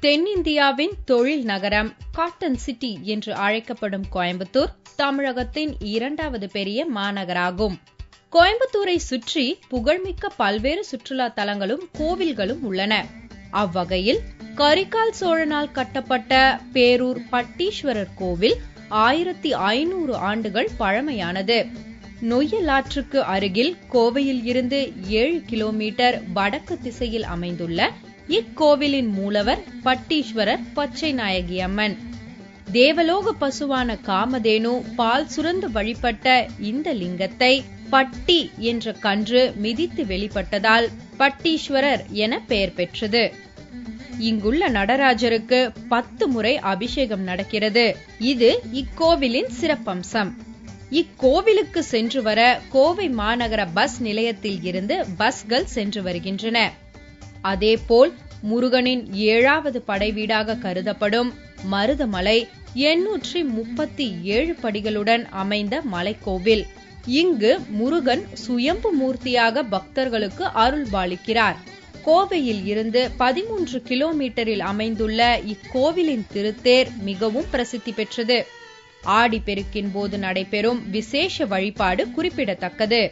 தென்னிந்தியாவின் தொழில் நகரம் காட்டன் சிட்டி என்று அழைக்கப்படும் கோயம்புத்தூர் தமிழகத்தின் இரண்டாவது பெரிய மாநகராகும். கோயம்புத்தூரை சுற்றி புகழ்மிக்க பல்வேறு சுற்றுலா தலங்களும் கோவில்களும் உள்ளன. அவ்வகையில் கரிகால் சோழனால் கட்டப்பட்ட பேரூர் பட்டீஸ்வரர் கோவில் 1500 ஆண்டுகள் பழமையானது. நொய்யல் ஆற்றுக்கு அருகில் கோவையில் இருந்து 7 கிலோமீட்டர் வடக்கு திசையில் அமைந்துள்ள இக்கோவிலின் மூலவர் பட்டீஸ்வரர் பச்சை நாயகி அம்மன். தேவலோக பசுவான காமதேனு பால் சுரந்து வழிபட்ட இந்த லிங்கத்தை பட்டி என்ற கன்று மிதித்து வெளிப்பட்டதால் பட்டீஸ்வரர் என பெயர் பெற்றது. இங்குள்ள நடராஜருக்கு 10 முறை அபிஷேகம் நடக்கிறது. இது இக்கோவிலின் சிறப்பம்சம். இக்கோவிலுக்கு சென்று வர கோவை மாநகர பஸ் நிலையத்தில் இருந்து பஸ்கள் சென்று வருகின்றன. அதேபோல் முருகனின் 7வது படைவீடாக கருதப்படும் மருதமலை 837 படிகளுடன் அமைந்த மலைக்கோவில். இங்கு முருகன் சுயம்பு மூர்த்தியாக பக்தர்களுக்கு அருள்பாலிக்கிறார். கோவையில் இருந்து 13 கிலோமீட்டரில் அமைந்துள்ள இக்கோவிலின் திருத்தேர் மிகவும் பிரசித்தி பெற்றது. ஆடிப்பெருக்கின் போது நடைபெறும் விசேஷ வழிபாடு குறிப்பிடத்தக்கது.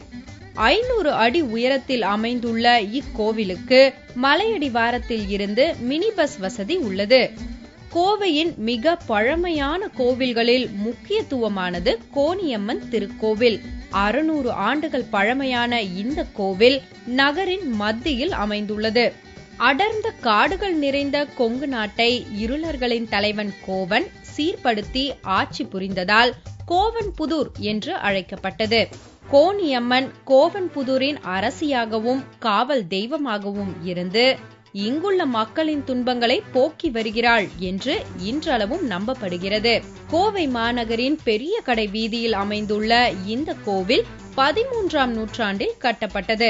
500 அடி உயரத்தில் அமைந்துள்ள இக்கோவிலுக்கு மலையடிவாரத்தில் இருந்து மினி பஸ் வசதி உள்ளது. கோவையின் மிக பழமையான கோவில்களில் முக்கியத்துவமானது கோணியம்மன் திருக்கோவில். 600 ஆண்டுகள் பழமையான இந்த கோவில் நகரின் மத்தியில் அமைந்துள்ளது. அடர்ந்த காடுகள் நிறைந்த கொங்கு நாட்டை இருளர்களின் தலைவன் கோவன் சீர்படுத்தி ஆட்சி புரிந்ததால் கோவன்புதூர் என்று அழைக்கப்பட்டது. கோணியம்மன் கோவன்புதூரின் அரசியாகவும் காவல் தெய்வமாகவும் இருந்து இங்குள்ள மக்களின் துன்பங்களை போக்கி வருகிறாள் என்று இன்றளவும் நம்பப்படுகிறது. கோவை மாநகரின் பெரிய கடை வீதியில் அமைந்துள்ள இந்த கோவில் 13ஆம் நூற்றாண்டில் கட்டப்பட்டது.